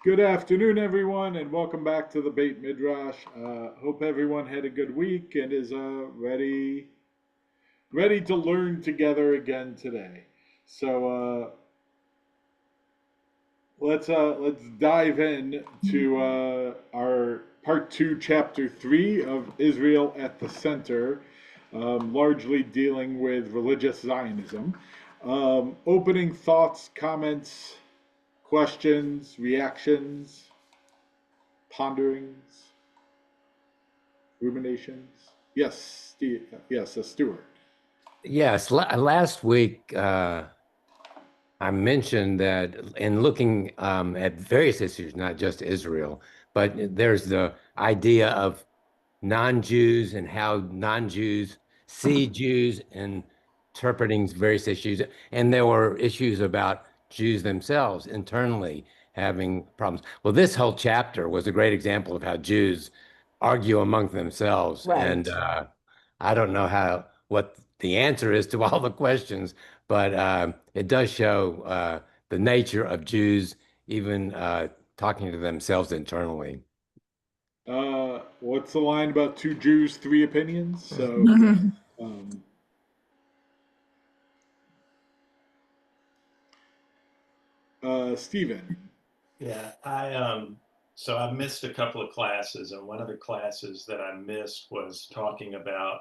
Good afternoon, everyone, and welcome back to the Beit Midrash. Hope everyone had a good week and is ready to learn together again today. So let's dive in to our part two, chapter 3 of Israel at the Center, largely dealing with religious Zionism. Opening thoughts, comments, questions, reactions, ponderings, ruminations. Yes, Steve, yes, Stuart. Yes, last week I mentioned that in looking at various issues, not just Israel, but there's the idea of non-Jews and how non-Jews see Jews and interpreting various issues. And there were issues about Jews themselves internally having problems. Well, this whole chapter was a great example of how Jews argue among themselves. And Right. I don't know what the answer is to all the questions, but it does show the nature of Jews even talking to themselves internally. What's the line about two Jews, three opinions? So, um, Stephen. Yeah, so I missed a couple of classes, and one of the classes that I missed was talking about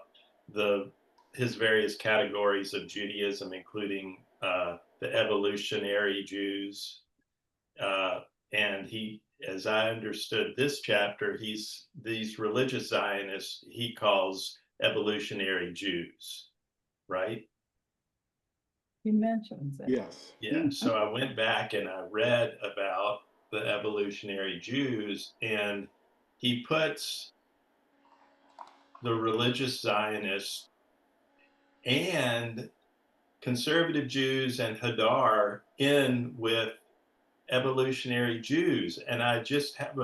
the his various categories of Judaism, including the evolutionary Jews. Uh, and as I understood this chapter, these religious Zionists he calls evolutionary Jews, right? He mentions it. Yes. Yeah, so I went back and I read about the evolutionary Jews, and he puts the religious Zionists and conservative Jews and Hadar in with evolutionary Jews. And I just have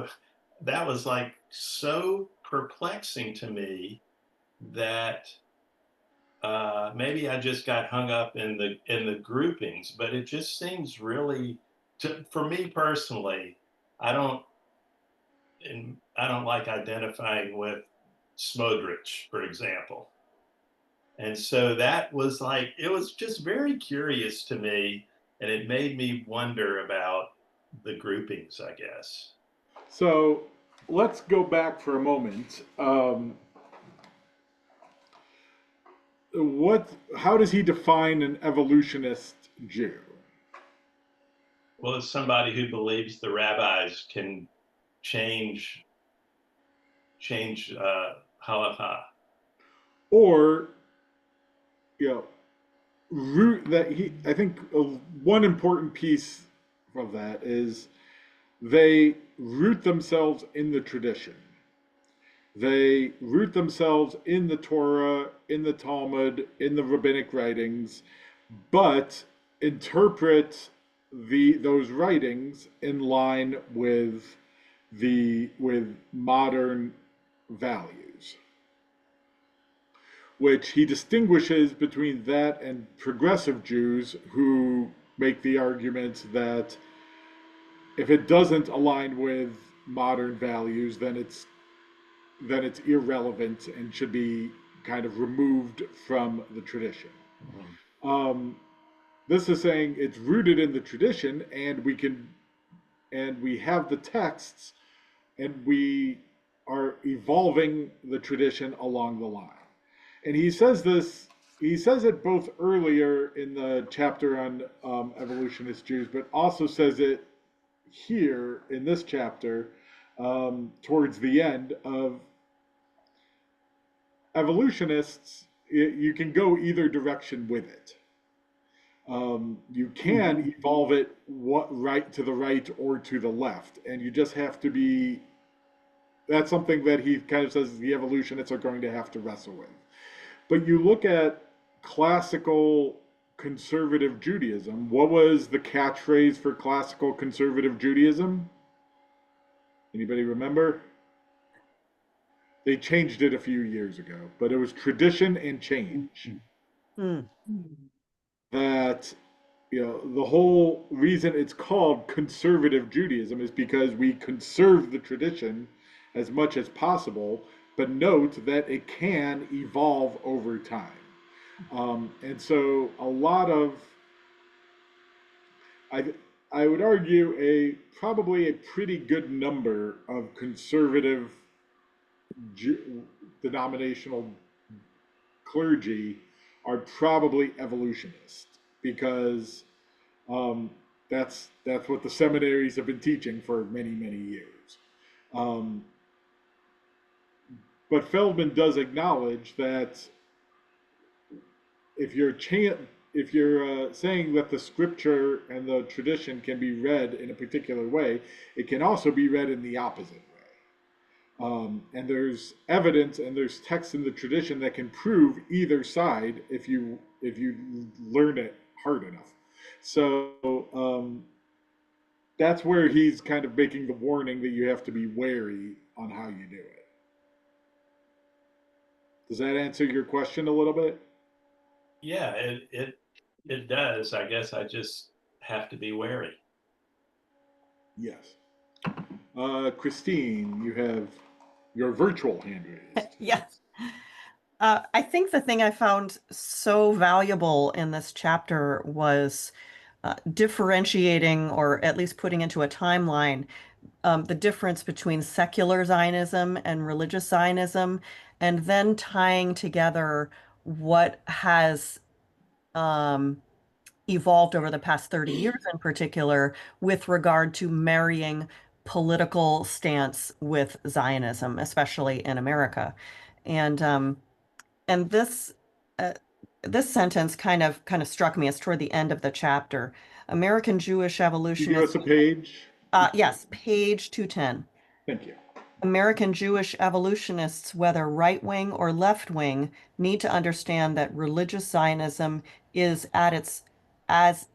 that was like so perplexing to me that maybe I just got hung up in the groupings, but it just seems really for me personally, I don't I don't like identifying with Smodrich, for example. And so that was like it was just very curious to me, and it made me wonder about the groupings, I guess. So let's go back for a moment. How does he define an evolutionist Jew? Well, as somebody who believes the rabbis can change halakha. Or, you know, root that he, I think one important piece of that is they root themselves in the tradition. They root themselves in the Torah, in the Talmud, in the rabbinic writings, but interpret those writings in line with modern values, which he distinguishes between that and progressive Jews who make the argument that if it doesn't align with modern values, then it's irrelevant and should be kind of removed from the tradition. Um, this is saying it's rooted in the tradition, and we have the texts, and we are evolving the tradition along the line. And he says this. He says it both earlier in the chapter on evolutionist Jews, but also says it here in this chapter towards the end of evolutionists. You can go either direction with it. You can evolve it right to the right or to the left, and you just have to be. That's something that he kind of says the evolutionists are going to have to wrestle with. But you look at classical conservative Judaism. What was the catchphrase for classical conservative Judaism? Anybody remember? They changed it a few years ago, but it was tradition and change. Mm. That the whole reason it's called conservative Judaism is because we conserve the tradition as much as possible, but note that it can evolve over time. And so a lot of, I, I would argue, probably a pretty good number of conservative denominational clergy are probably evolutionists because um, that's what the seminaries have been teaching for many years. Um, but Feldman does acknowledge that if you're saying that the scripture and the tradition can be read in a particular way, it can also be read in the opposite way. And there's evidence and there's text in the tradition that can prove either side if you learn it hard enough. So that's where he's kind of making the warning that you have to be wary on how you do it. Does that answer your question a little bit? Yeah, it does. I guess I just have to be wary. Yes. Christine, you have your virtual hand raised. Yes. I think the thing I found so valuable in this chapter was differentiating, or at least putting into a timeline, the difference between secular Zionism and religious Zionism, and then tying together what has um, evolved over the past 30 years in particular with regard to marrying political stance with Zionism, especially in America. And this uh, this sentence kind of struck me as toward the end of the chapter. American Jewish Could you give us evolutionists, a page? yes, page 210. Thank you. American Jewish evolutionists, whether right wing or left wing, need to understand that religious Zionism is at its as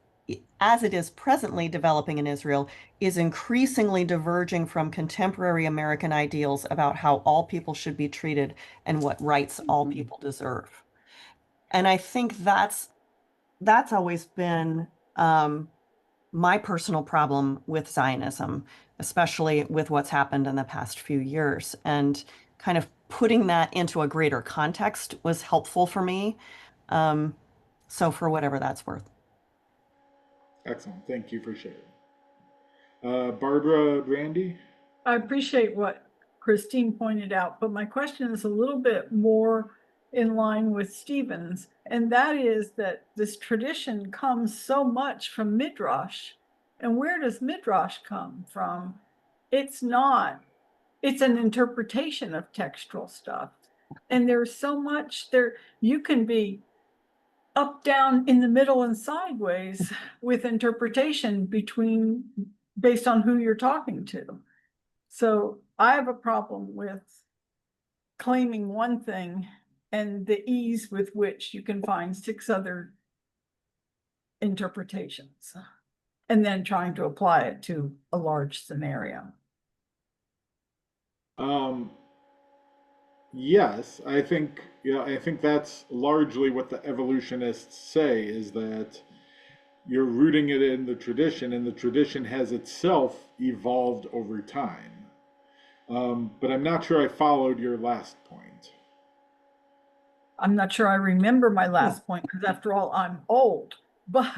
as it is presently developing in Israel, is increasingly diverging from contemporary American ideals about how all people should be treated and what rights all people deserve. And I think that's always been my personal problem with Zionism, especially with what's happened in the past few years. And kind of putting that into a greater context was helpful for me. Um, so for whatever that's worth. Excellent. Thank you for sharing. Barbara Brandy? I appreciate what Christine pointed out, but my question is a little bit more in line with Stephen's, and that is that this tradition comes so much from Midrash. And where does Midrash come from? It's not, it's an interpretation of textual stuff. And there's so much there, you can be up, down, in the middle, and sideways with interpretation based on who you're talking to. So I have a problem with claiming one thing and the ease with which you can find 6 other interpretations and then trying to apply it to a large scenario. Um, yes, I think that's largely what the evolutionists say is that you're rooting it in the tradition, and the tradition has itself evolved over time. But I'm not sure I followed your last point. I'm not sure I remember my last point because after all, I'm old. But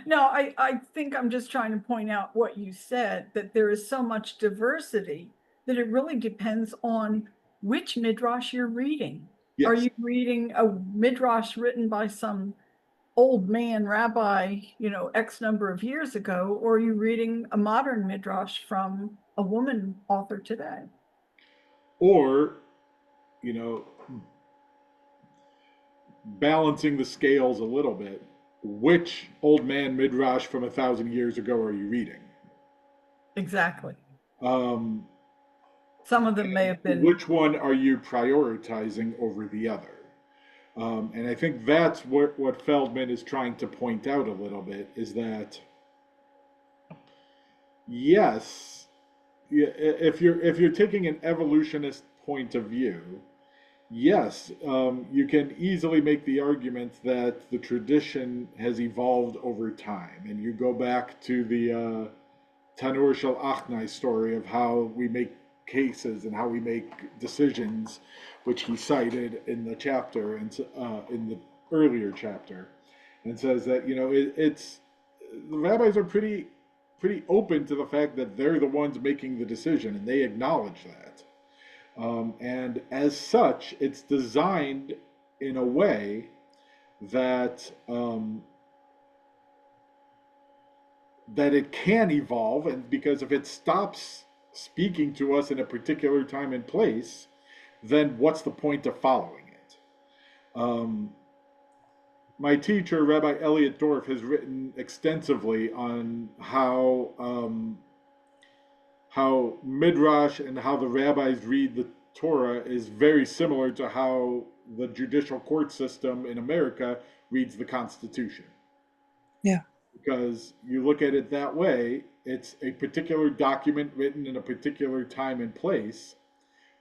no, I think I'm just trying to point out what you said, that there is so much diversity that it really depends on which midrash you're reading. Are Yes. you reading a midrash written by some old man rabbi, X number of years ago, or are you reading a modern midrash from a woman author today? Or, you know, balancing the scales a little bit, which old man midrash from 1,000 years ago are you reading? Exactly. Um, Some of them may have been. which one are you prioritizing over the other? And I think that's what Feldman is trying to point out a little bit is that yes, if you're taking an evolutionist point of view, Yes, you can easily make the argument that the tradition has evolved over time, and you go back to the Tanur Shel Achnai story of how we make cases and how we make decisions, which he cited in the chapter and in the earlier chapter, and says that it's the rabbis are pretty open to the fact that they're the ones making the decision, and they acknowledge that. And as such, it's designed in a way that that it can evolve, and because if it stops speaking to us in a particular time and place, then what's the point of following it? My teacher, Rabbi Elliot Dorff, has written extensively on how Midrash and how the rabbis read the Torah is very similar to how the judicial court system in America reads the Constitution. Yeah. Because you look at it that way, it's a particular document written in a particular time and place,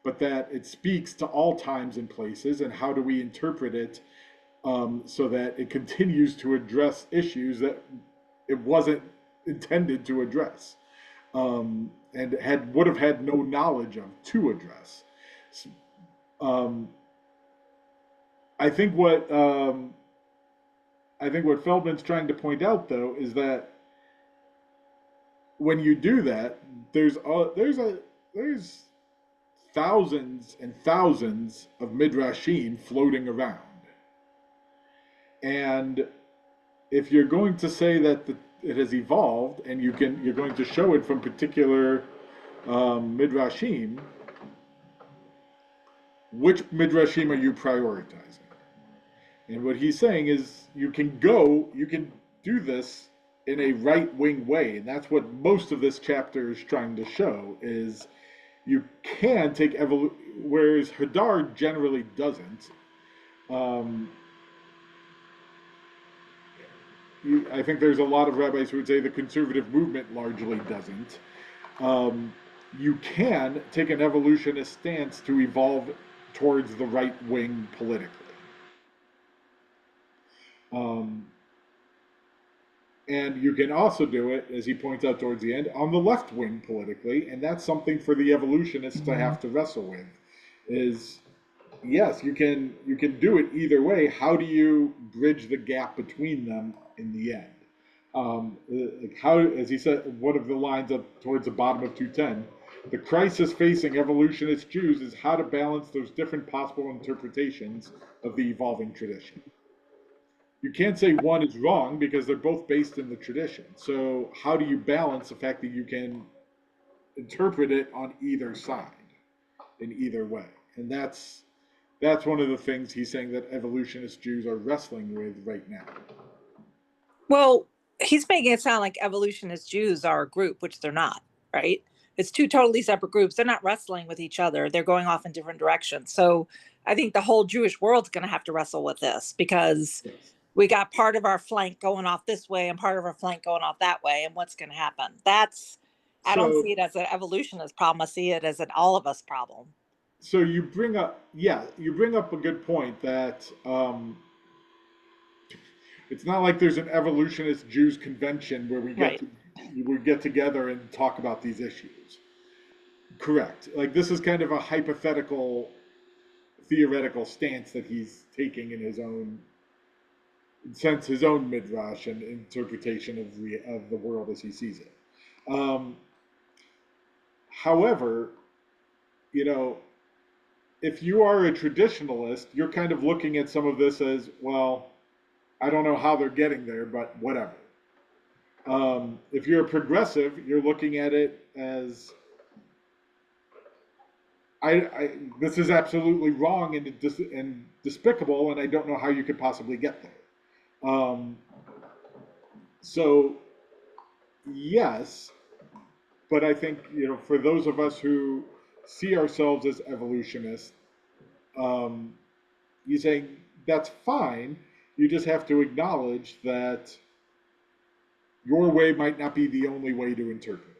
but that it speaks to all times and places, and how do we interpret it so that it continues to address issues that it wasn't intended to address, and would have had no knowledge of to address. Um, I think what Feldman's trying to point out, though, is that when you do that, there's thousands and thousands of midrashim floating around, and if you're going to say that it has evolved, and you're going to show it from particular midrashim, which midrashim are you prioritizing? And what he's saying is you can do this in a right-wing way, and that's what most of this chapter is trying to show, is you can take whereas Hadar generally doesn't. I think there's a lot of rabbis who would say the conservative movement largely doesn't. You can take an evolutionist stance to evolve towards the right wing politically. And you can also do it, as he points out towards the end, on the left wing politically, and that's something for the evolutionists to have to wrestle with. Is yes, you can do it either way. How do you bridge the gap between them in the end? How, as he said, one of the lines up towards the bottom of 210, the crisis facing evolutionist Jews is how to balance those different possible interpretations of the evolving tradition. You can't say one is wrong because they're both based in the tradition. So how do you balance the fact that you can interpret it on either side, in either way? And that's one of the things he's saying that evolutionist Jews are wrestling with right now. Well, he's making it sound like evolutionist Jews are a group, which they're not, right? It's two totally separate groups. They're not wrestling with each other. They're going off in different directions. So I think the whole Jewish world's going to have to wrestle with this, because we got part of our flank going off this way and part of our flank going off that way. And what's going to happen? I don't see it as an evolutionist problem. I see it as an all of us problem. So you bring up a good point that it's not like there's an evolutionist Jews convention where we get together and talk about these issues. Correct. Like, this is kind of a hypothetical, theoretical stance that he's taking in his own sense, his own midrash and interpretation of the world as he sees it. However, if you are a traditionalist, you're kind of looking at some of this as, well, I don't know how they're getting there, but whatever. If you're a progressive, you're looking at it as, this is absolutely wrong and despicable, and I don't know how you could possibly get there. So, yes, but I think, for those of us who see ourselves as evolutionists, you say that's fine. You just have to acknowledge that your way might not be the only way to interpret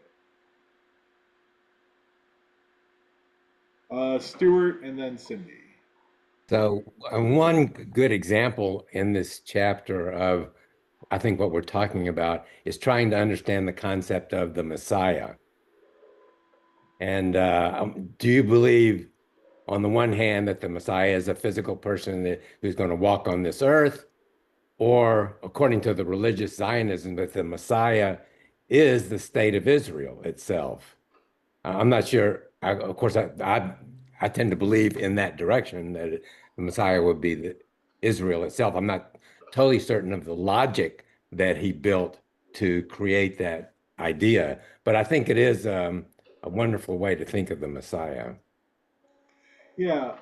it. Stuart and then Cindy. So, one good example in this chapter of, I think, what we're talking about is trying to understand the concept of the Messiah. And do you believe, on the one hand, that the Messiah is a physical person who's going to walk on this earth, or according to the religious Zionism, that the Messiah is the state of Israel itself? I'm not sure. Of course, I tend to believe in that direction, that the Messiah would be Israel itself. I'm not totally certain of the logic that he built to create that idea, but I think it is a wonderful way to think of the Messiah. Yeah,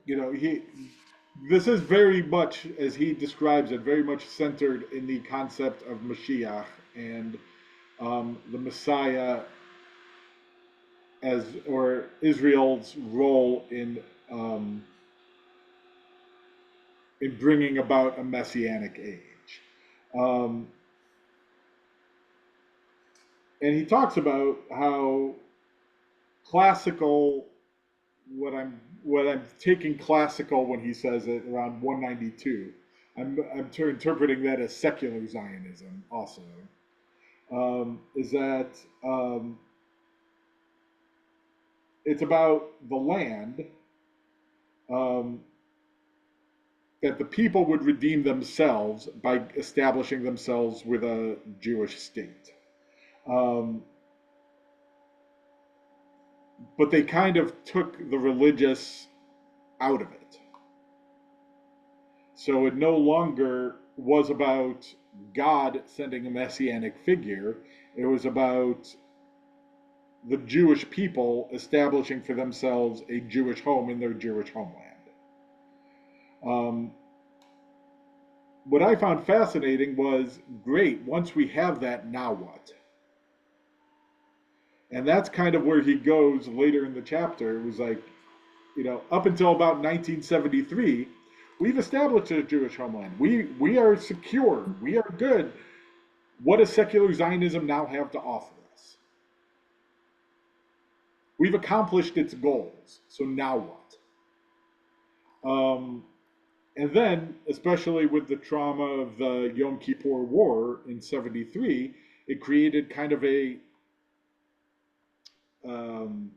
you know, this is very much, as he describes it, very much centered in the concept of Mashiach and the Messiah as, or Israel's role in bringing about a messianic age. Um, and he talks about how classical, what I'm taking classical when he says it around 192. I'm interpreting that as secular Zionism also. Is that it's about the land, um, that the people would redeem themselves by establishing themselves with a Jewish state. Um, but they kind of took the religious out of it. So it no longer was about God sending a messianic figure, it was about the Jewish people establishing for themselves a Jewish home in their Jewish homeland. Um, what I found fascinating was, great, once we have that, now what? And that's kind of where he goes later in the chapter. It was like, you know, up until about 1973, we've established a Jewish homeland. We are secure. We are good. What does secular Zionism now have to offer us? We've accomplished its goals. So now what? And then, especially with the trauma of the Yom Kippur War in '73, it created kind of um,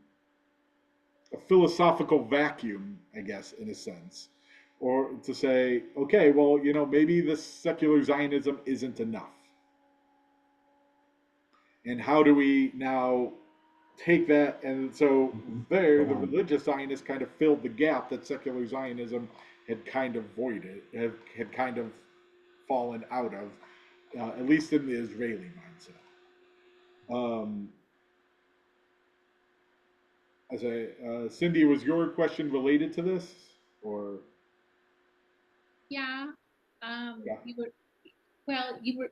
a philosophical vacuum, I guess, in a sense, or to say, okay, well, you know, maybe this secular Zionism isn't enough. And how do we now take that? And so there, the religious Zionists kind of filled the gap that secular Zionism had kind of voided, had kind of fallen out of, at least in the Israeli mindset. Cindy, was your question related to this, or? Yeah. Yeah.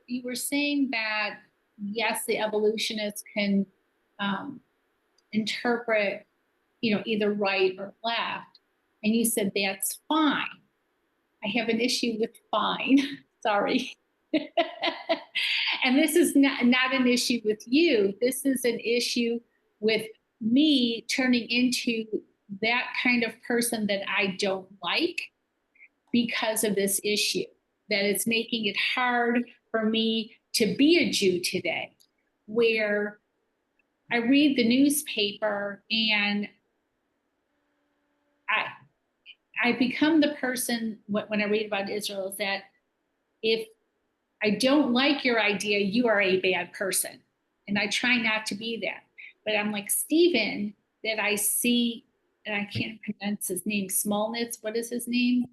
You were saying that yes, the evolutionists can interpret, either right or left, and you said that's fine. I have an issue with fine. Sorry. And this is not an issue with you. This is an issue with me turning into that kind of person that I don't like because of this issue, that it's making it hard for me to be a Jew today, where I read the newspaper and I become the person when I read about Israel, is that if I don't like your idea, you are a bad person. And I try not to be that. But I'm like Stephen, that I see, and I can't pronounce his name, Smolnitz. What is his name?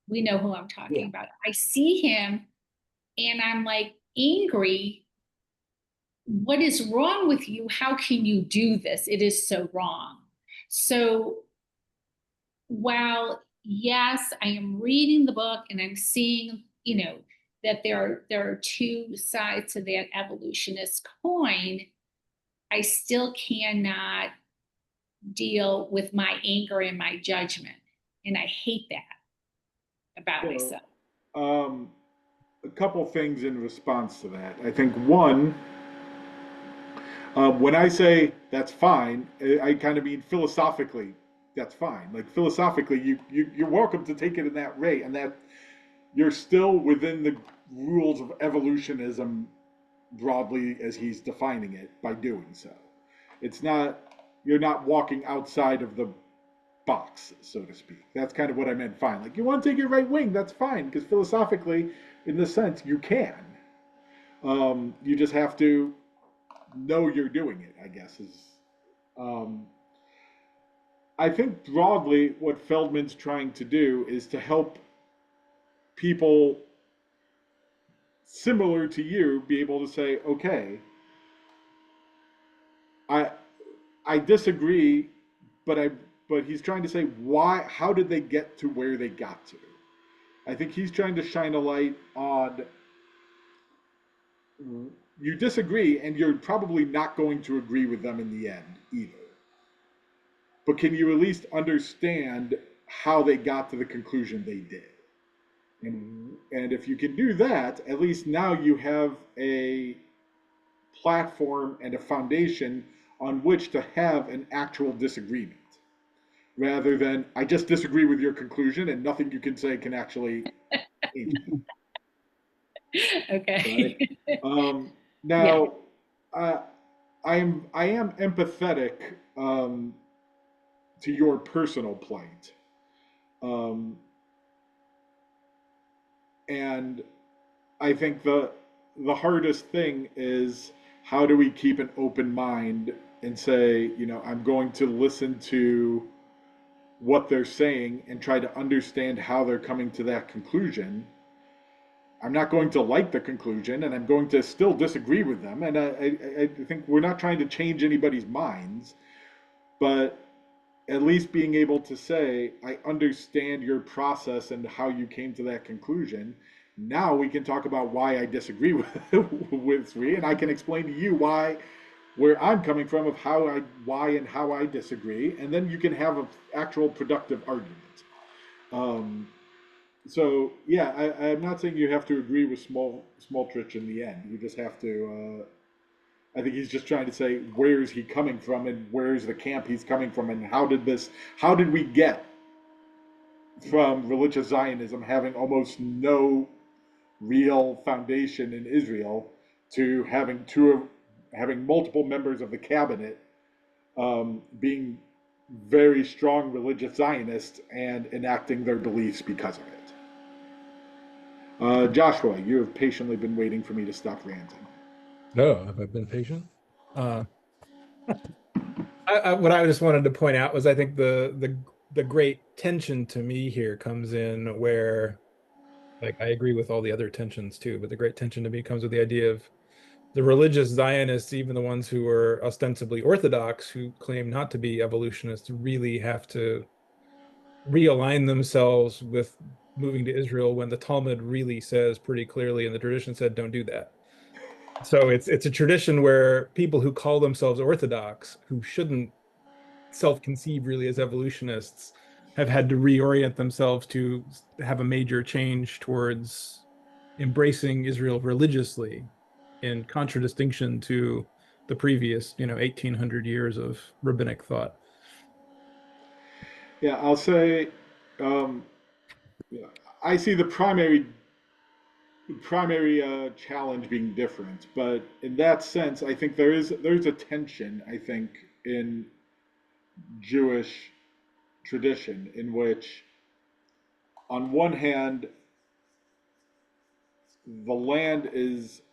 We know who I'm talking about. I see him and I'm like angry. What is wrong with you? How can you do this? It is so wrong. So while, yes, I am reading the book and I'm seeing, that there are two sides to that evolutionist coin, I still cannot deal with my anger and my judgment. And I hate that about myself. A couple things in response to that. I think one, When I say that's fine, I kind of mean philosophically, that's fine. Like philosophically, you're welcome to take it in that way, and that you're still within the rules of evolutionism broadly as he's defining it by doing so. It's not, you're not walking outside of the box, so to speak. That's kind of what I meant fine. Like, you want to take your right wing, that's fine, because philosophically, in this sense, you can. You just have to know you're doing it, I guess, is. Um, I think broadly what Feldman's trying to do is to help people similar to you be able to say, okay, I I disagree, but he's trying to say why, how did they get to where they got to? I think he's trying to shine a light on, you disagree and you're probably not going to agree with them in the end either. But can you at least understand how they got to the conclusion they did? And if you can do that, at least now you have a platform and a foundation on which to have an actual disagreement, rather than I just disagree with your conclusion and nothing you can say can actually change it. Okay. Right? Now, I am empathetic to your personal plight, and I think the hardest thing is how do we keep an open mind and say, you know, I'm going to listen to what they're saying and try to understand how they're coming to that conclusion. I'm not going to like the conclusion, and I'm going to still disagree with them. And I think we're not trying to change anybody's minds, but at least being able to say, I understand your process and how you came to that conclusion. Now we can talk about why I disagree with Sri, and I can explain to you where I'm coming from of why and how I disagree, and then you can have an actual productive argument. So yeah, I'm not saying you have to agree with Smoltrich in the end. You just have to. I think he's just trying to say where is he coming from and where's the camp he's coming from and how did we get from religious Zionism having almost no real foundation in Israel to having multiple members of the cabinet being very strong religious Zionists and enacting their beliefs because of it. Joshua, you have patiently been waiting for me to stop ranting. No, have I been patient? What I just wanted to point out was I think the great tension to me here comes in where, like, I agree with all the other tensions too, but the great tension to me comes with the idea of the religious Zionists, even the ones who are ostensibly Orthodox, who claim not to be evolutionists, really have to realign themselves with moving to Israel when the Talmud really says pretty clearly, and the tradition said, don't do that. So it's a tradition where people who call themselves Orthodox, who shouldn't self-conceive really as evolutionists, have had to reorient themselves to have a major change towards embracing Israel religiously, in contradistinction to the previous, 1800 years of rabbinic thought. Yeah, I'll say, um, yeah, I see the primary challenge being different, but in that sense, I think there's a tension. I think in Jewish tradition in which, on one hand, the land is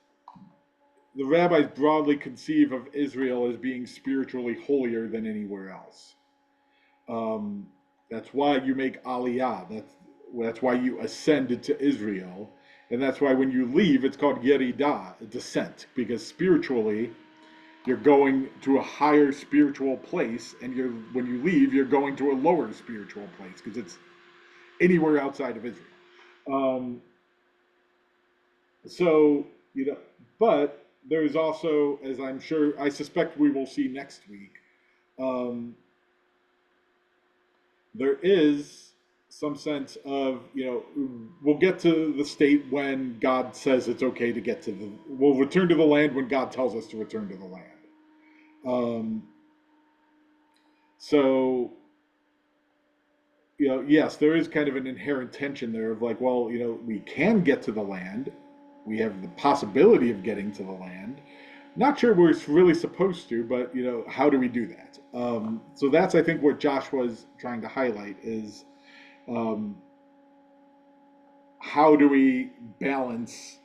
the rabbis broadly conceive of Israel as being spiritually holier than anywhere else. Um, that's why you make Aliyah. That's why you ascend to Israel, and that's why when you leave, it's called Yeridah, a descent, because spiritually, you're going to a higher spiritual place, and when you leave, you're going to a lower spiritual place because it's anywhere outside of Israel. Um, so but there's also, as I suspect we will see next week, um, there is some sense of, we'll get to the state when God says it's okay to we'll return to the land when God tells us to return to the land. Um, so, yes, there is kind of an inherent tension there of like, well, we can get to the land. We have the possibility of getting to the land. Not sure we're really supposed to, but, how do we do that? So that's, I think, what Josh was trying to highlight is um, how do we balance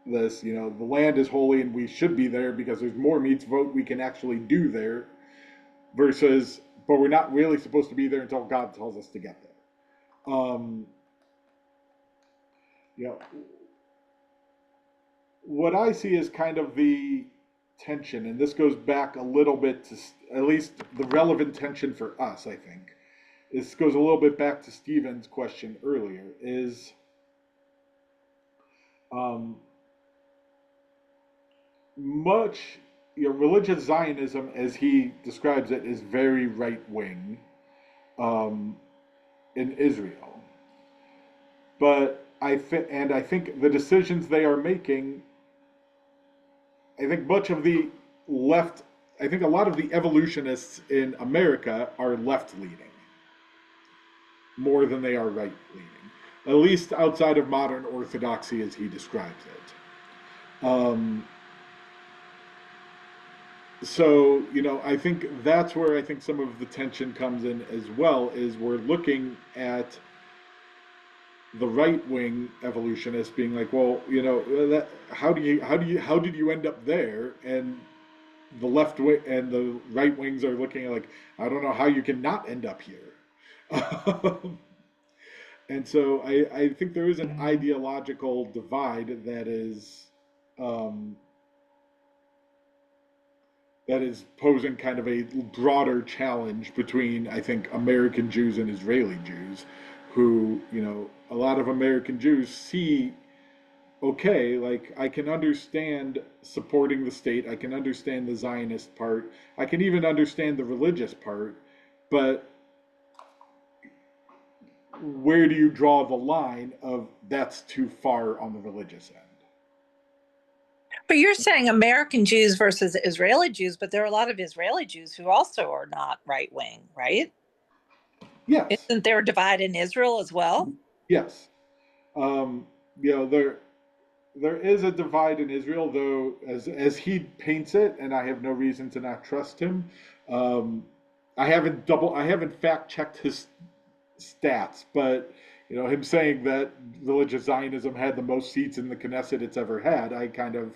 this? The land is holy and we should be there because there's more mitzvot we can actually do there versus, but we're not really supposed to be there until God tells us to get there. You know, what I see is kind of the tension, and this goes back a little bit to at least the relevant tension for us, I think. This goes a little bit back to Stephen's question earlier, is um, much, religious Zionism, as he describes it, is very right wing in Israel. But I think the decisions they are making, I think much of the left, I think a lot of the evolutionists in America are left leaning more than they are right leaning, at least outside of modern orthodoxy as he describes it. So, I think that's where I think some of the tension comes in as well, is we're looking at the right wing evolutionists being like, well, how did you end up there? And the left wing and the right wings are looking at like, I don't know how you can not end up here. And so I think there is an ideological divide that is posing kind of a broader challenge between, I think, American Jews and Israeli Jews, who, a lot of American Jews see, okay, like, I can understand supporting the state, I can understand the Zionist part, I can even understand the religious part, but where do you draw the line of that's too far on the religious end? But you're saying American Jews versus Israeli Jews, but there are a lot of Israeli Jews who also are not right wing, right? Yes. Isn't there a divide in Israel as well? Yes. There is a divide in Israel, though, as he paints it, and I have no reason to not trust him. I haven't fact checked his stats, but him saying that religious Zionism had the most seats in the Knesset it's ever had, I kind of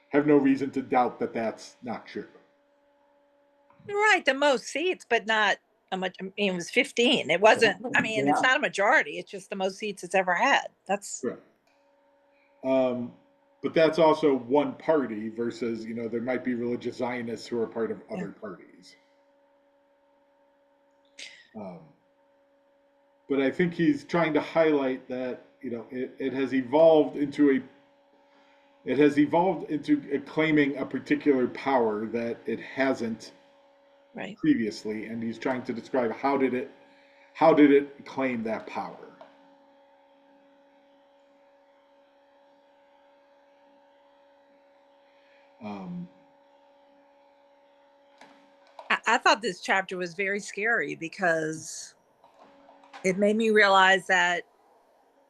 have no reason to doubt that that's not true. Right, the most seats, but not a much. I mean, it was 15. It wasn't. I mean, it's not a majority. It's just the most seats it's ever had. That's right. But that's also one party versus there might be religious Zionists who are part of other parties. But I think he's trying to highlight that it has evolved into claiming a particular power that it hasn't right. previously, and he's trying to describe how did it claim that power. I thought this chapter was very scary because it made me realize that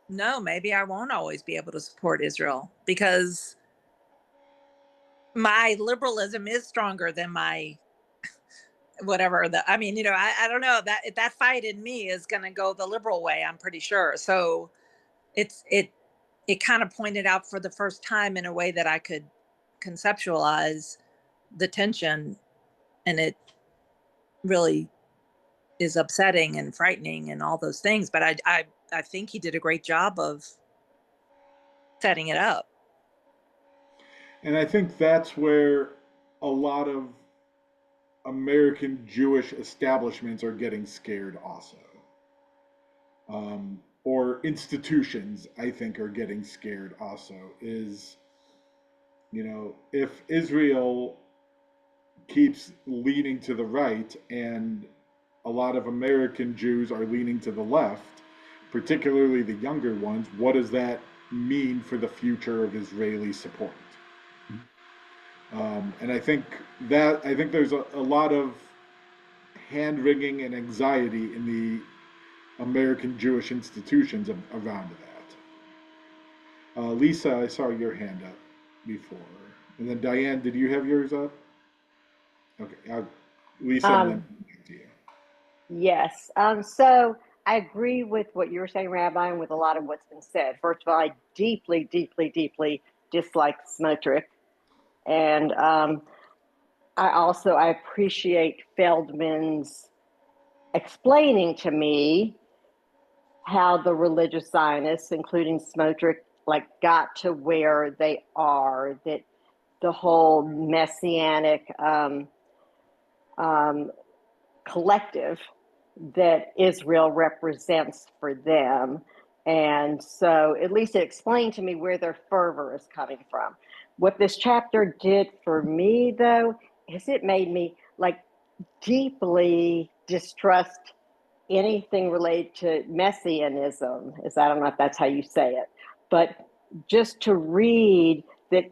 no, maybe I won't always be able to support Israel because my liberalism is stronger than my whatever I mean, I don't know that fight in me is going to go the liberal way. I'm pretty sure. So it kind of pointed out for the first time in a way that I could conceptualize the tension, and it really is upsetting and frightening and all those things. But I think he did a great job of setting it up. And I think that's where a lot of American Jewish establishments are getting scared also. Or institutions, I think, are getting scared also. Is, if Israel keeps leaning to the right and a lot of American Jews are leaning to the left, particularly the younger ones, what does that mean for the future of Israeli support? And I think there's a lot of hand wringing and anxiety in the American Jewish institutions around that. Lisa, I saw your hand up before, and then Diane, did you have yours up? Okay, Lisa, and then back to you. Yes. So I agree with what you were saying, Rabbi, and with a lot of what's been said. First of all, I deeply, deeply, deeply dislike Smotrich. And I appreciate Feldman's explaining to me how the religious Zionists, including Smotrich, like got to where they are, that the whole messianic collective that Israel represents for them. And so at least it explained to me where their fervor is coming from. What this chapter did for me, though, is it made me like deeply distrust anything related to messianism. I don't know if that's how you say it, but just to read that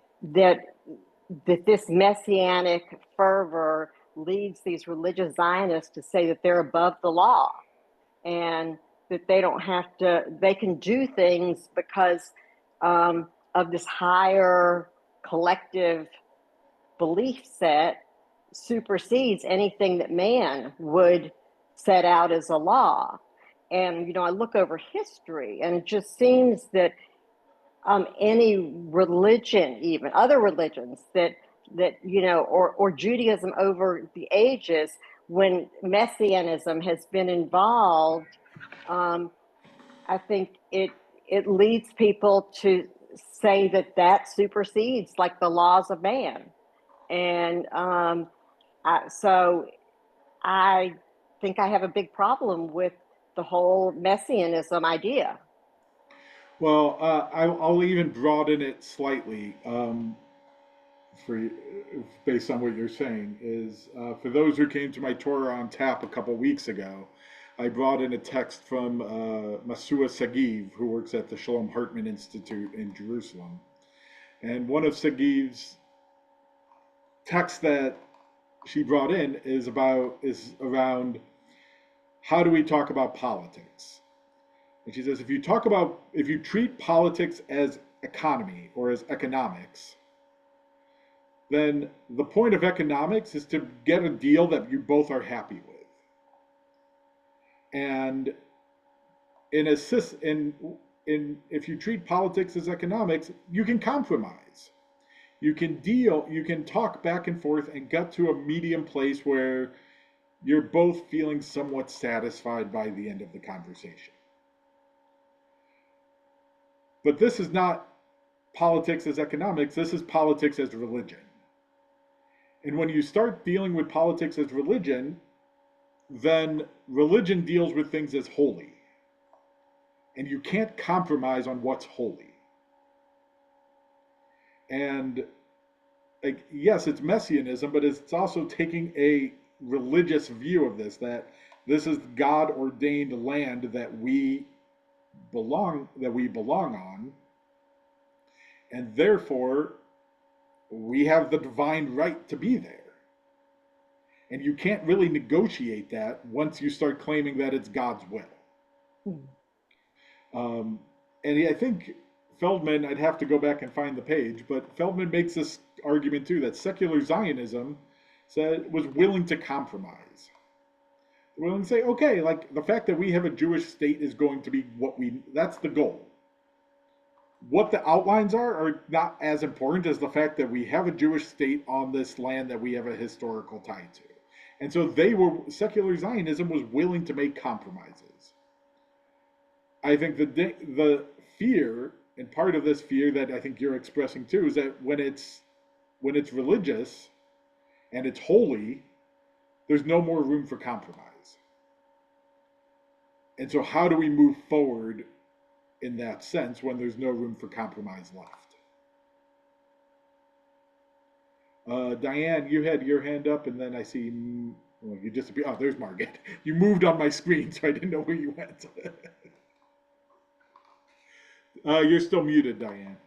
this messianic fervor leads these religious Zionists to say that they're above the law and that they don't have to, they can do things because of this higher collective belief set supersedes anything that man would set out as a law. And, I look over history and it just seems that any religion, even other religions that or Judaism over the ages, when messianism has been involved, I think it leads people to say that supersedes like the laws of man. And so I think I have a big problem with the whole messianism idea. Well, I'll even broaden it slightly for based on what you're saying. Is for those who came to my Torah on Tap a couple weeks ago, I brought in a text from Masua Sagiv, who works at the Shalom Hartman Institute in Jerusalem, and one of Sagiv's texts that she brought in is around how do we talk about politics. And she says, if you treat politics as economy or as economics, then the point of economics is to get a deal that you both are happy with. And if you treat politics as economics, you can compromise. You can deal, you can talk back and forth and get to a medium place where you're both feeling somewhat satisfied by the end of the conversation. But this is not politics as economics, this is politics as religion. And when you start dealing with politics as religion, then religion deals with things as holy. And you can't compromise on what's holy. And yes, it's messianism, but it's also taking a religious view of this, that this is God ordained land that we belong on, and therefore we have the divine right to be there. And you can't really negotiate that once you start claiming that it's God's will. And I think Feldman, I'd have to go back and find the page, but Feldman makes this argument too, that secular Zionism was willing to compromise. Willing to say, okay, like the fact that we have a Jewish state is going to be that's the goal. What the outlines are not as important as the fact that we have a Jewish state on this land that we have a historical tie to. And so secular Zionism was willing to make compromises. I think the fear, and part of this fear that I think you're expressing too, is that when it's religious and it's holy, there's no more room for compromise. And so how do we move forward in that sense when there's no room for compromise left? Diane, you had your hand up, and then I see you disappeared. Oh, there's Margaret. You moved on my screen, so I didn't know where you went. You're still muted, Diane.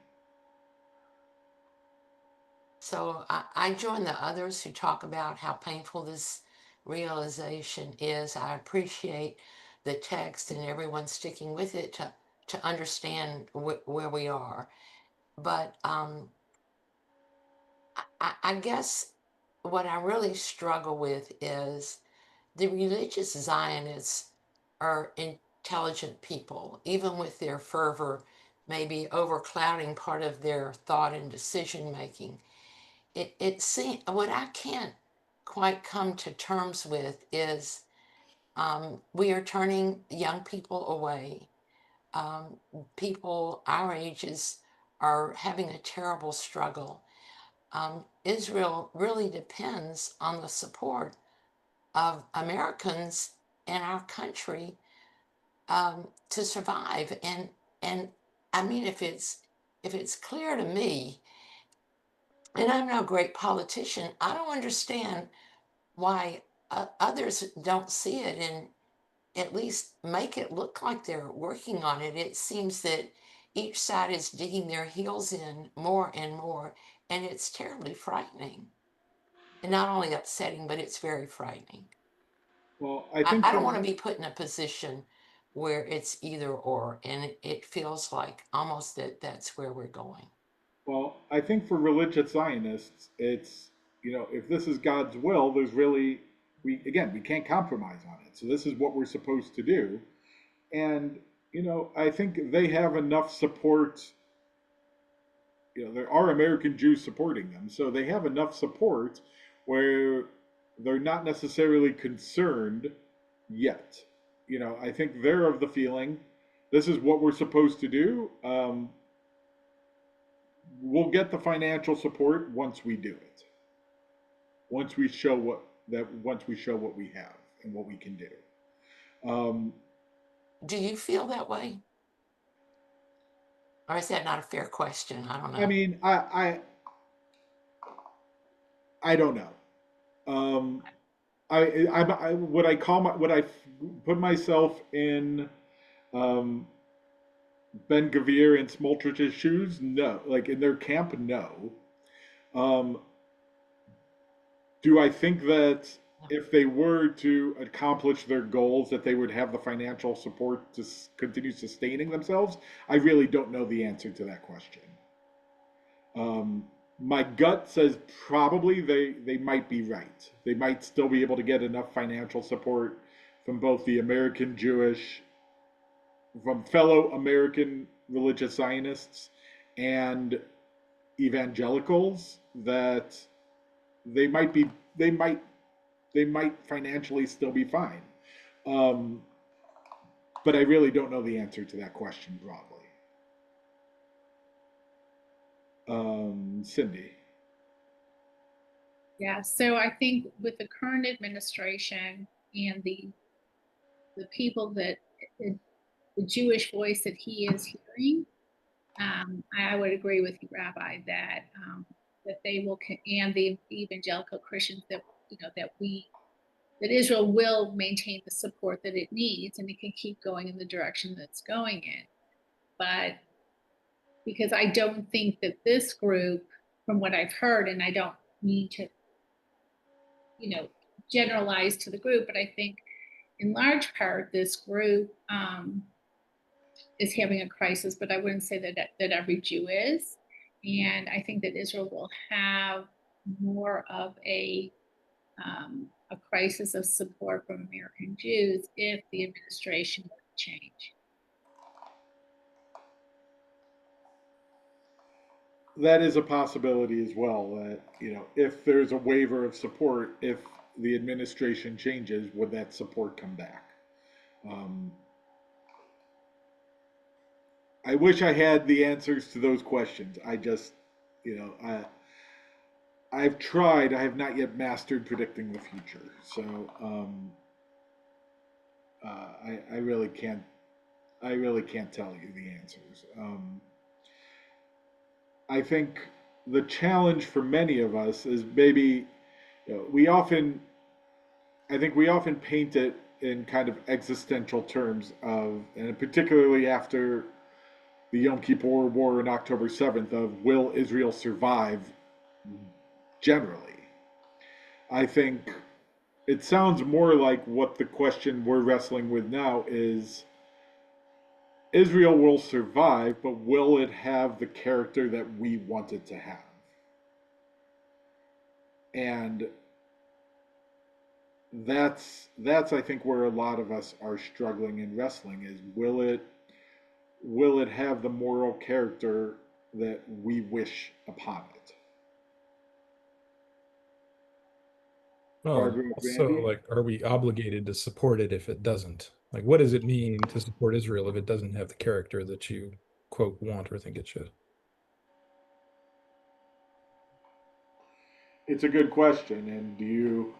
So I join the others who talk about how painful this realization is. I appreciate the text and everyone sticking with it to understand where we are. But I guess what I really struggle with is the religious Zionists are intelligent people, even with their fervor maybe overclouding part of their thought and decision making. It seems what I can't quite come to terms with is we are turning young people away. Um, People our ages are having a terrible struggle. Israel really depends on the support of Americans in our country to survive. And I mean, if it's clear to me, and I'm no great politician, I don't understand why others don't see it and at least make it look like they're working on it. It seems that each side is digging their heels in more and more, and it's terribly frightening. And not only upsetting, but it's very frightening. Well, I think I don't from want to be put in a position where it's either or, and it feels like almost that's where we're going. Well, I think for religious Zionists, it's, if this is God's will, there's really, we can't compromise on it. So this is what we're supposed to do. And, I think they have enough support. There are American Jews supporting them. So they have enough support where they're not necessarily concerned yet. I think they're of the feeling this is what we're supposed to do. We'll get the financial support once we do it. Once we show what we have and what we can do. Do you feel that way? Or is that not a fair question? I don't I know. mean, I don't know. I would I call my would I put myself in um, Ben Gavir and Smoltrich's shoes? No. Like in their camp? No. Um, do I think that if they were to accomplish their goals, that they would have the financial support to continue sustaining themselves? I really don't know the answer to that question. Um, my gut says probably they might be right. They might still be able to get enough financial support from both the American Jewish, from fellow American religious Zionists and evangelicals that they might be they might financially still be fine. Um, but I really don't know the answer to that question broadly. Cindy. Yeah, so I think with the current administration and the people that the Jewish voice that he is hearing, I would agree with you, Rabbi, that they will, and the evangelical Christians that that Israel will maintain the support that it needs, and it can keep going in the direction that's going in. But because I don't think that this group, from what I've heard, and I don't mean to, generalize to the group, but I think in large part this group is having a crisis, but I wouldn't say that every Jew is. And I think that Israel will have more of a crisis of support from American Jews if the administration were to change. That is a possibility as well. That if there's a waiver of support, if the administration changes, would that support come back? Um, I wish I had the answers to those questions. I just, I've tried. I have not yet mastered predicting the future. So I really can't. I really can't tell you the answers. I think the challenge for many of us is maybe we often. I think we often paint it in kind of existential terms of, and particularly after the Yom Kippur War on October 7th, of will Israel survive generally. I think it sounds more like what the question we're wrestling with now is Israel will survive, but will it have the character that we want it to have? And that's I think where a lot of us are struggling and wrestling is will it have the moral character that we wish upon it? Oh, Barbara, also, Randy? like, are we obligated to support it if it doesn't? Like, what does it mean to support Israel if it doesn't have the character that you, quote, want or think it should? It's a good question. And do you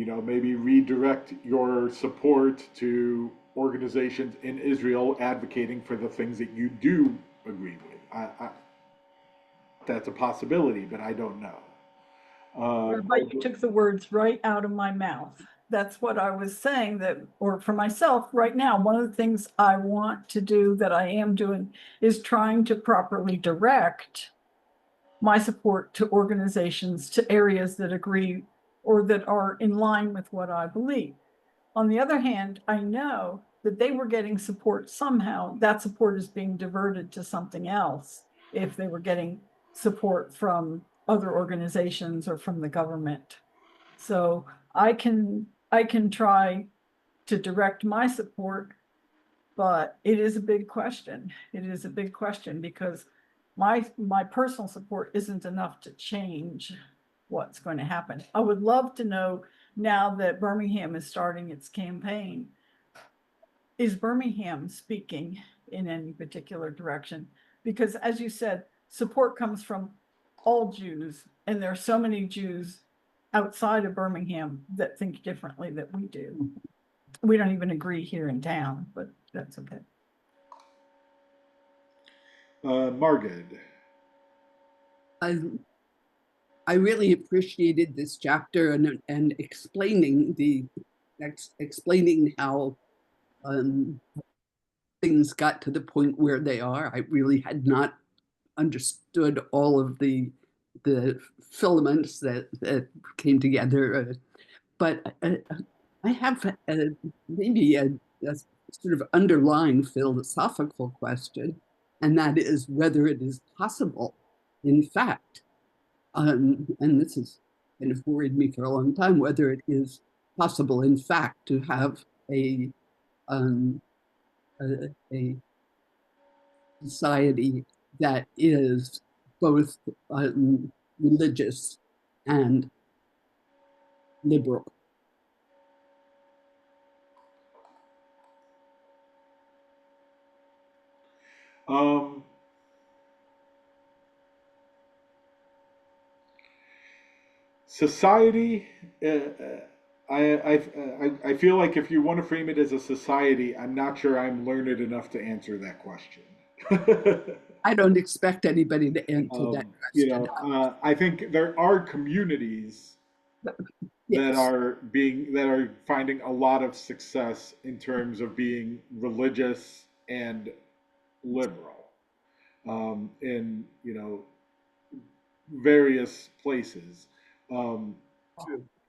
know, maybe redirect your support to organizations in Israel advocating for the things that you do agree with? That's a possibility, but I don't know. Rabbi, you took the words right out of my mouth. That's what I was saying that, or for myself right now, one of the things I want to do that I am doing is trying to properly direct my support to organizations, to areas that agree or that are in line with what I believe. On the other hand, I know that they were getting support somehow. That support is being diverted to something else if they were getting support from other organizations or from the government. So I can try to direct my support, but it is a big question. It is a big question because my personal support isn't enough to change what's going to happen. I would love to know now that Birmingham is starting its campaign, is Birmingham speaking in any particular direction? Because as you said, support comes from all Jews, and there are so many Jews outside of Birmingham that think differently than we do. We don't even agree here in town, but that's okay. Margaret. I really appreciated this chapter and explaining how things got to the point where they are. I really had not understood all of the filaments that came together, but I have maybe a sort of underlying philosophical question, and that is whether it is possible, in fact, and this has kind of worried me for a long time, whether it is possible, in fact, to have a society that is both religious and liberal. Society, I feel like if you want to frame it as a society, I'm not sure I'm learned enough to answer that question. I don't expect anybody to answer that You question. know, I think there are communities Yes. that are finding a lot of success in terms of being religious and liberal in various places. Um,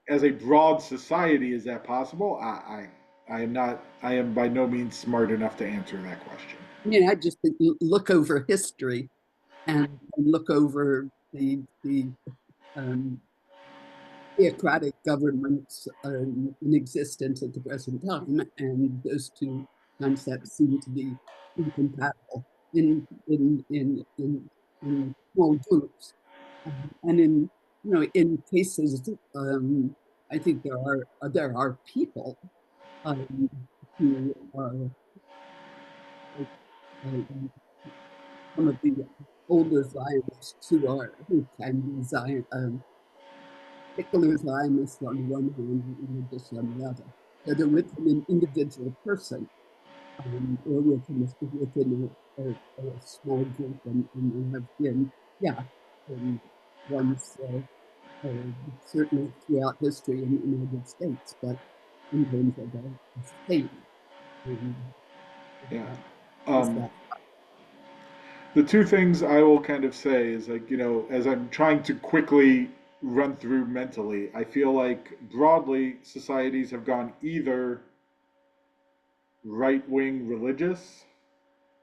as a broad society, is that possible? I am not. I am by no means smart enough to answer that question. I mean, I just think look over history and look over the theocratic governments in existence at the present time, and those two concepts seem to be incompatible in small groups, and in cases, I think there are people who are some of the older Zionists who can be secular Zionists on one hand and religious on the other. So they're within an individual person, or within a small group, and there have been, ones certainly throughout history in the United States, but in terms of a state. Yeah. Is that The two things I will kind of say is like, as I'm trying to quickly run through mentally. I feel like broadly societies have gone either right wing religious,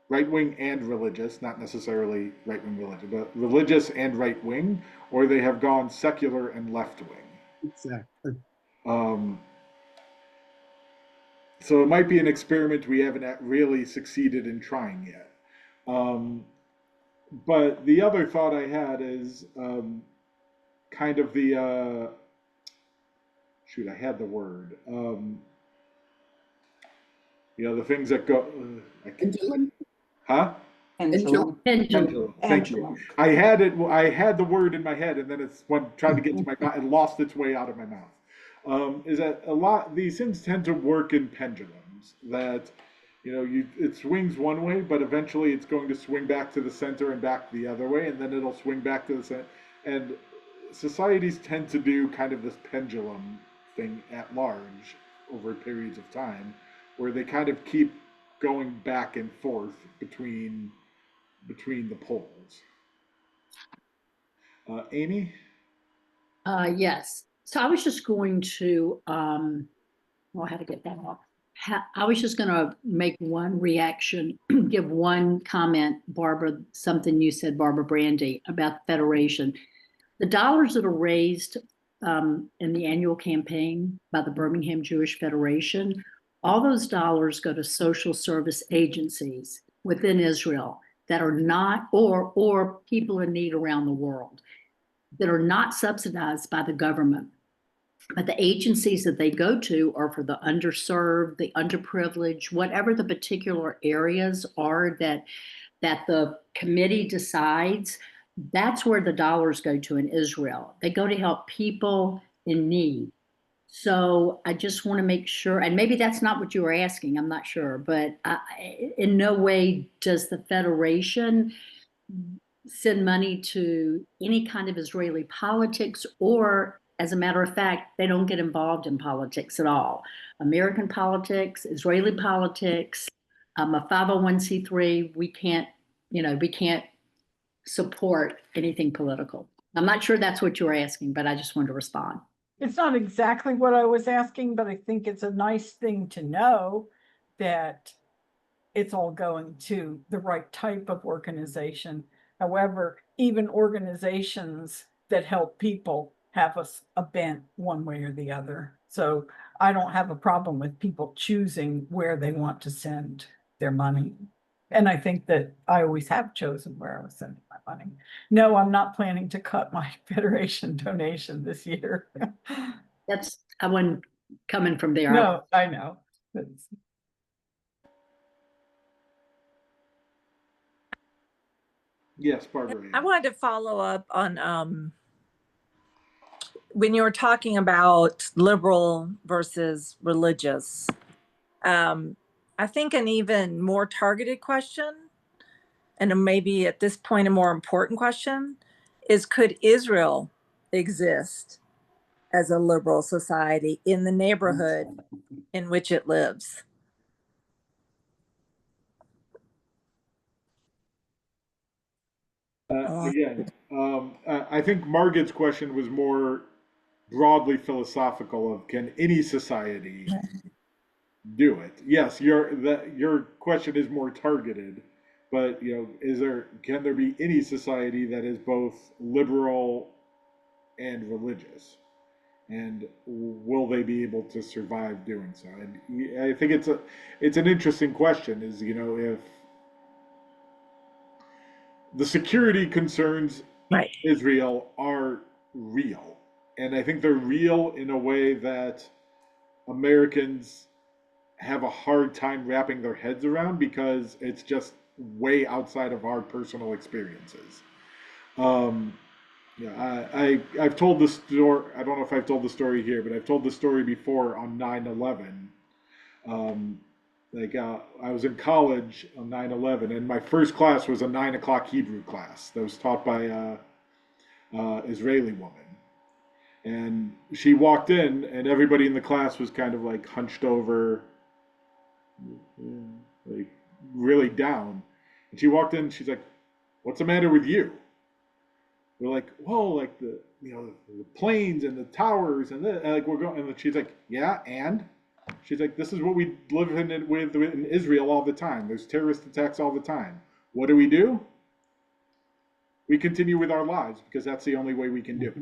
right wing and religious, not necessarily right wing religious, but religious and right wing, or they have gone secular and left wing. Exactly. Um, so it might be an experiment we haven't really succeeded in trying yet. Um, but the other thought I had is kind of the shoot, I had the word. The things that go. Pendulum? Huh? Pendulum. Pendulum. Thank you. I had it. I had the word in my head, and then it's when tried to get to my mouth, it lost its way out of my mouth. Is that a lot? These things tend to work in pendulums. That it swings one way, but eventually it's going to swing back to the center and back the other way, and then it'll swing back to the center. And societies tend to do kind of this pendulum thing at large over periods of time, where they kind of keep going back and forth between the poles. Amy? Yes. So I was just going to, well, how to get that off. I was just going to make one reaction, give one comment, Barbara, something you said, Barbara Brandy, about the Federation. The dollars that are raised in the annual campaign by the Birmingham Jewish Federation, all those dollars go to social service agencies within Israel that are not, or people in need around the world, that are not subsidized by the government. But the agencies that they go to are for the underserved, the underprivileged, whatever the particular areas are that the committee decides. That's where the dollars go to in Israel. They go to help people in need. So I just want to make sure, and maybe that's not what you were asking, I'm not sure, but in no way does the Federation send money to any kind of Israeli politics, or as a matter of fact, they don't get involved in politics at all. American politics, Israeli politics, a 501c3, we can't support anything political. I'm not sure that's what you were asking, but I just wanted to respond. It's not exactly what I was asking, but I think it's a nice thing to know that it's all going to the right type of organization. However, even organizations that help people have a bent one way or the other. So I don't have a problem with people choosing where they want to send their money. And I think that I always have chosen where I was sending my money. No, I'm not planning to cut my Federation donation this year. I wasn't coming from there. No, I know. Yes, Barbara. I wanted to follow up on when you were talking about liberal versus religious. I think an even more targeted question, and maybe at this point a more important question, is could Israel exist as a liberal society in the neighborhood in which it lives? I think Margaret's question was more broadly philosophical of can any society do it? Yes, your question is more targeted, but can there be any society that is both liberal and religious? And will they be able to survive doing so? And I think it's an interesting question. Is if the security concerns Right. Israel are real, and I think they're real in a way that Americans have a hard time wrapping their heads around because it's just way outside of our personal experiences. I've told this story. I don't know if I've told the story here, but I've told the story before on 9/11. I was in college on 9/11, and my first class was a 9 o'clock Hebrew class that was taught by a Israeli woman. And she walked in, and everybody in the class was kind of like hunched over, like really down. And she walked in, she's like, "What's the matter with you?" We're like, "Whoa, like the planes and the towers and like we're going. And she's like, yeah, and she's like, this is what we live with in Israel all the time. There's terrorist attacks all the time. What do? We continue with our lives because that's the only way we can do it.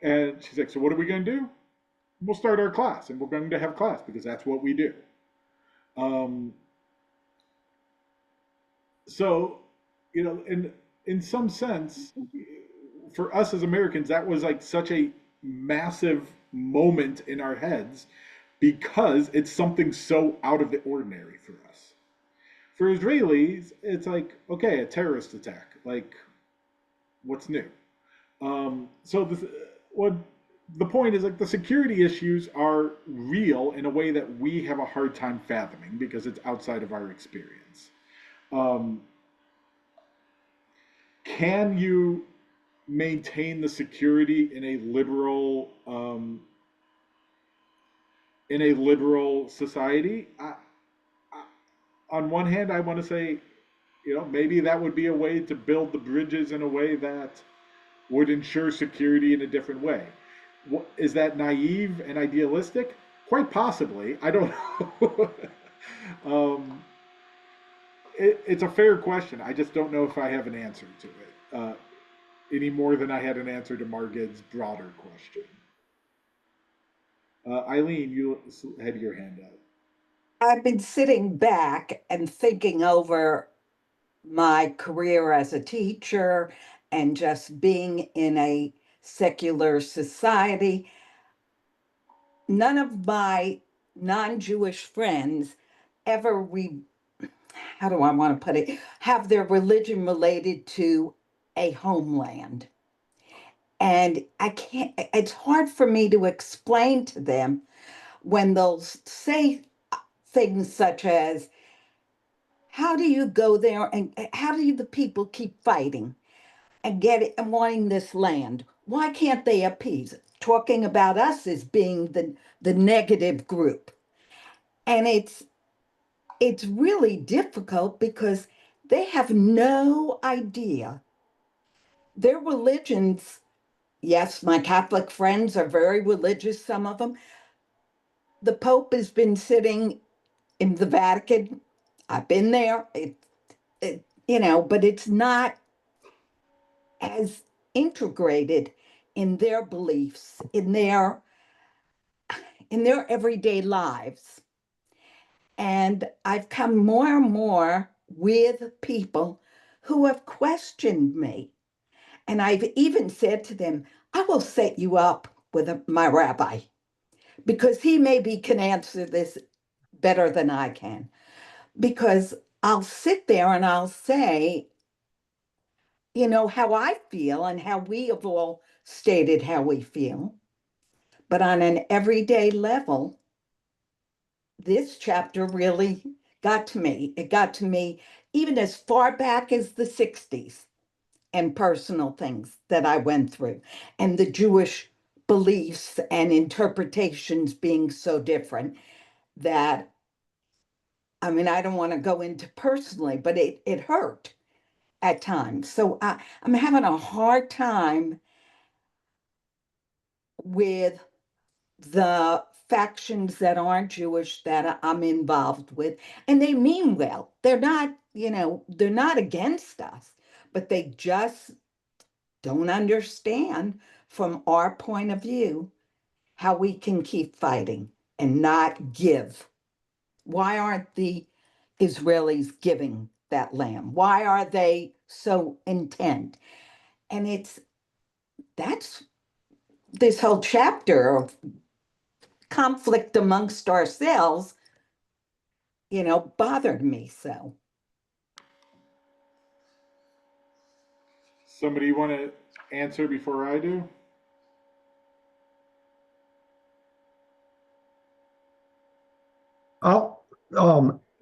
And she's like, so what are we going to do? We'll start our class, and we're going to have class because that's what we do. So, in some sense, for us as Americans, that was like such a massive moment in our heads because it's something so out of the ordinary for us. For Israelis, it's like, okay, a terrorist attack. Like, what's new? The point is, like, the security issues are real in a way that we have a hard time fathoming because it's outside of our experience. Can you maintain the security in a liberal society? On one hand, I want to say, maybe that would be a way to build the bridges in a way that would ensure security in a different way. Is that naive and idealistic? Quite possibly. I don't know. It's a fair question. I just don't know if I have an answer to it, any more than I had an answer to Margit's broader question. Eileen, you had your hand up. I've been sitting back and thinking over my career as a teacher and just being in a secular society. None of my non-Jewish friends ever how do I want to put it, have their religion related to a homeland. And it's hard for me to explain to them when they'll say things such as, how do you go there and how do the people keep fighting and wanting this land? Why can't they appease it? Talking about us as being the negative group. And it's really difficult because they have no idea. Their religions, yes, my Catholic friends are very religious, some of them. The Pope has been sitting in the Vatican. I've been there, but it's not as integrated in their beliefs, in their everyday lives. And I've come more and more with people who have questioned me. And I've even said to them, I will set you up with my rabbi because he maybe can answer this better than I can. Because I'll sit there and I'll say, how I feel and how we have all stated how we feel. But on an everyday level, this chapter really got to me. It got to me even as far back as the 60s and personal things that I went through and the Jewish beliefs and interpretations being so different that, I don't want to go into personally, but it hurt at times. So I'm having a hard time with the factions that aren't Jewish that I'm involved with, and they mean well. They're not, they're not against us, but they just don't understand from our point of view how we can keep fighting and not give. Why aren't the Israelis giving that land? Why are they so intent? And that's this whole chapter of conflict amongst ourselves, bothered me so. Somebody want to answer before I do?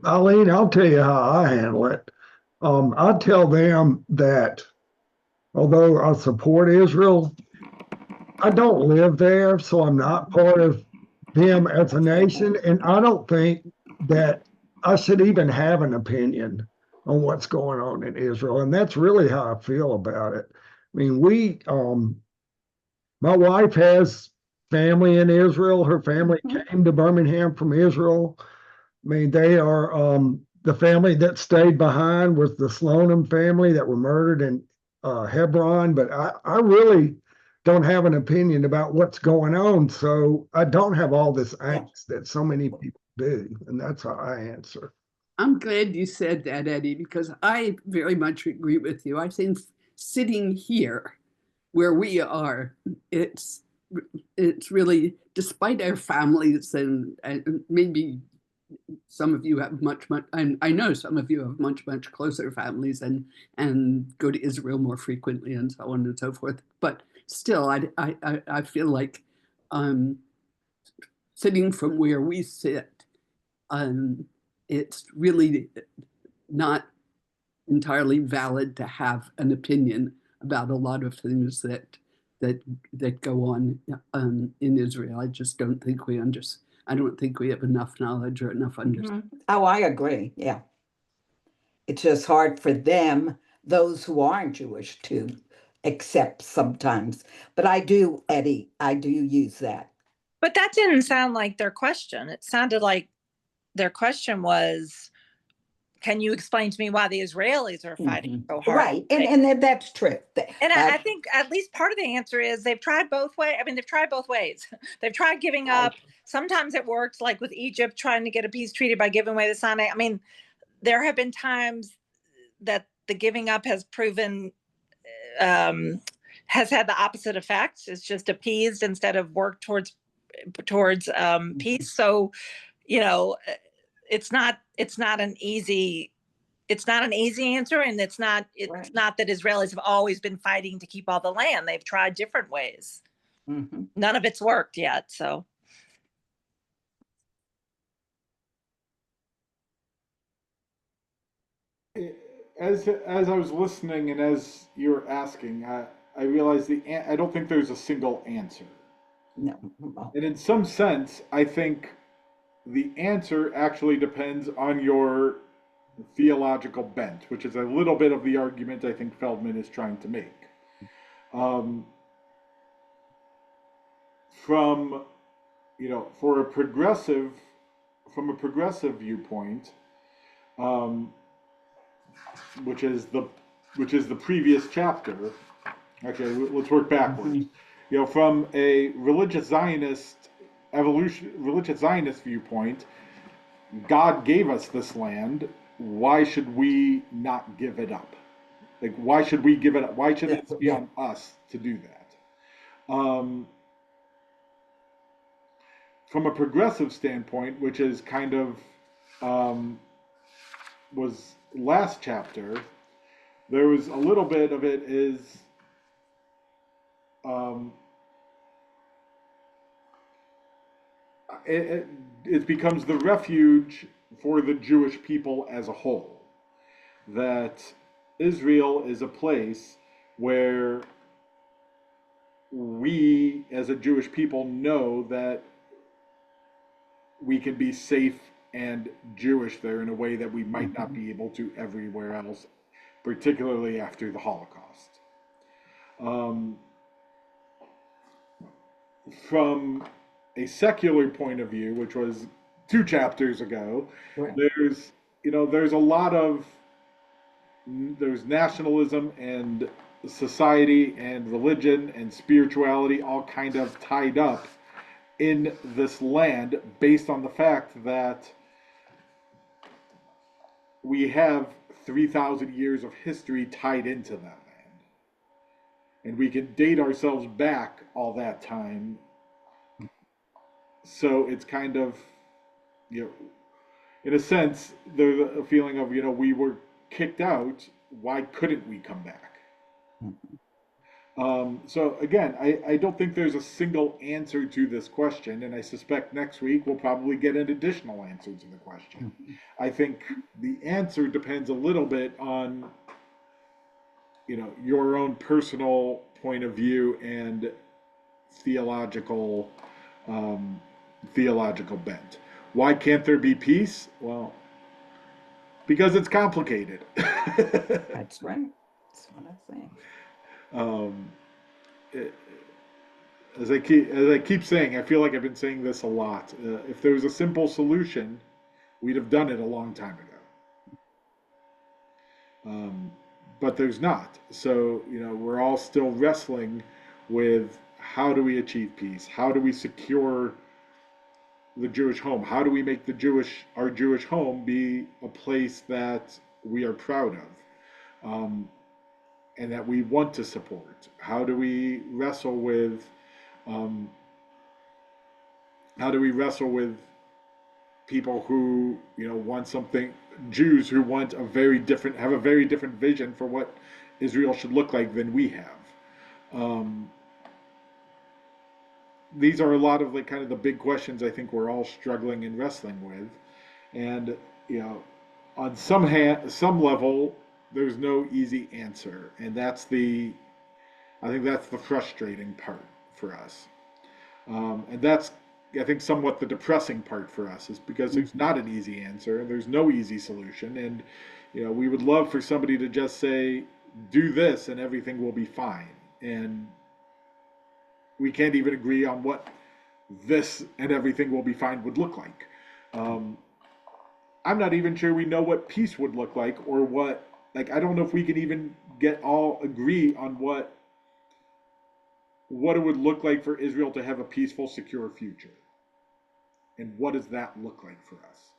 Eileen, I'll tell you how I handle it. I tell them that although I support Israel, I don't live there, so I'm not part of them as a nation, and I don't think that I should even have an opinion on what's going on in Israel. And that's really how I feel about it. I mean, my wife has family in Israel. Her family came to Birmingham from Israel. I mean, they are the family that stayed behind was the Slonim family that were murdered in Hebron. But I really don't have an opinion about what's going on. So I don't have all this angst that so many people do. And that's how I answer. I'm glad you said that, Eddie, because I very much agree with you. I think sitting here where we are, it's really, despite our families and maybe some of you have much, and I know some of you have much closer families and go to Israel more frequently and so on and so forth. But still, I feel like sitting from where we sit, it's really not entirely valid to have an opinion about a lot of things that go on in Israel. I just don't think I don't think we have enough knowledge or enough understanding. Oh, I agree. Yeah. It's just hard for them, those who aren't Jewish, to accept sometimes. But I do, Eddie, I do use that. But that didn't sound like their question. It sounded like their question was, can you explain to me why the Israelis are fighting so hard? Right. And that's true. And I think at least part of the answer is they've tried both ways. I mean, they've tried both ways. They've tried giving up. Sometimes it works, like with Egypt trying to get a peace treaty by giving away the Sinai. I mean, there have been times that the giving up has proven has had the opposite effect. It's just appeased instead of worked towards peace. So, you know, it's not an easy answer, and it's not that Israelis have always been fighting to keep all the land. They've tried different ways. None of it's worked yet. So as I was listening and as you were asking, I realized I don't think there's a single answer. No. And in some sense, I think the answer actually depends on your theological bent, which is a little bit of the argument I think Feldman is trying to make. From from a progressive viewpoint, which is the previous chapter. Okay, let's work backwards. From a religious Zionist viewpoint, God gave us this land. Why should we not give it up? Like, why should we give it up? Why should it be on us to do that? From a progressive standpoint, which is kind of was last chapter, there was a little bit of it is it becomes the refuge for the Jewish people as a whole. That Israel is a place where we, as a Jewish people, know that we can be safe and Jewish there in a way that we might not be able to everywhere else, particularly after the Holocaust. From a secular point of view, which was 2 chapters ago, there's a lot of there's nationalism and society and religion and spirituality all kind of tied up in this land based on the fact that we have 3,000 years of history tied into that land. And we can date ourselves back all that time. So it's kind of, in a sense, there's a feeling of, we were kicked out. Why couldn't we come back? So again, I don't think there's a single answer to this question, and I suspect next week we'll probably get an additional answer to the question. I think the answer depends a little bit on, your own personal point of view and theological bent. Why can't there be peace? Well, because it's complicated. That's right. That's what I'm saying. As I keep saying, I feel like I've been saying this a lot. If there was a simple solution, we'd have done it a long time ago. But there's not. So, we're all still wrestling with how do we achieve peace? How do we secure the Jewish home? How do we make our Jewish home be a place that we are proud of, and that we want to support? How do we wrestle with people who want something, Jews who want have a very different vision for what Israel should look like than we have. These are a lot of kind of the big questions I think we're all struggling and wrestling with, and on some level there's no easy answer, and I think that's the frustrating part for us, and that's I think somewhat the depressing part for us, is because there's not an easy answer and there's no easy solution, and we would love for somebody to just say do this and everything will be fine, and we can't even agree on what this and everything will be fine would look like. I'm not even sure we know what peace would look like, or what, I don't know if we can even agree on what it would look like for Israel to have a peaceful, secure future. And what does that look like for us?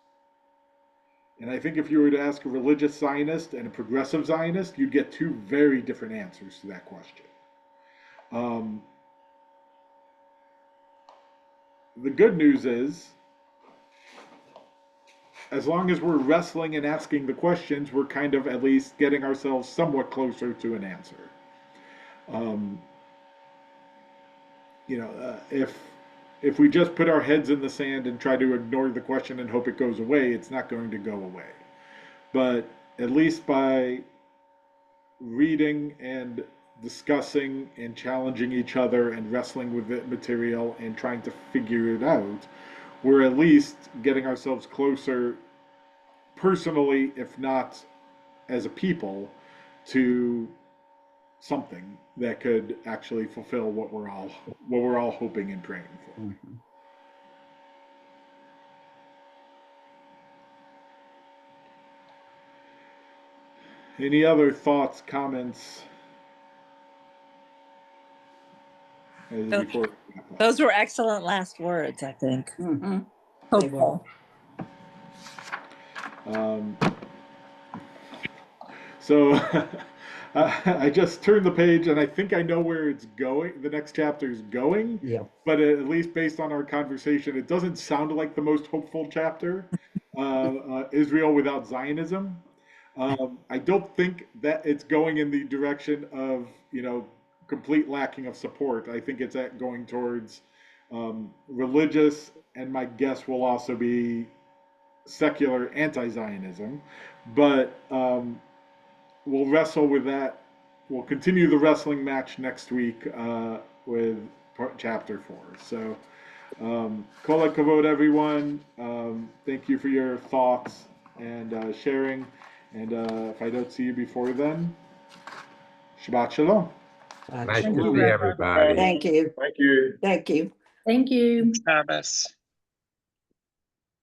And I think if you were to ask a religious Zionist and a progressive Zionist, you'd get two very different answers to that question. The good news is, as long as we're wrestling and asking the questions, we're kind of at least getting ourselves somewhat closer to an answer. If we just put our heads in the sand and try to ignore the question and hope it goes away, it's not going to go away. But at least by reading and discussing and challenging each other and wrestling with the material and trying to figure it out, we're at least getting ourselves closer personally, if not as a people, to something that could actually fulfill what we're all hoping and praying for. Mm-hmm. Any other thoughts, comments? Those were excellent last words, I think. Mm-hmm. Hopeful. So I just turned the page and I think I know where it's going. The next chapter is going. Yeah. But at least based on our conversation, it doesn't sound like the most hopeful chapter. Israel without Zionism. I don't think that it's going in the direction of complete lacking of support. I think it's going towards religious, and my guess will also be secular anti-Zionism. But we'll wrestle with that. We'll continue the wrestling match next week with chapter 4. So, kol hakavod, everyone. Thank you for your thoughts and sharing. And if I don't see you before then, Shabbat Shalom. Nice to see everybody. Thank you. Thank you. Thank you. Thank you. Shabbos.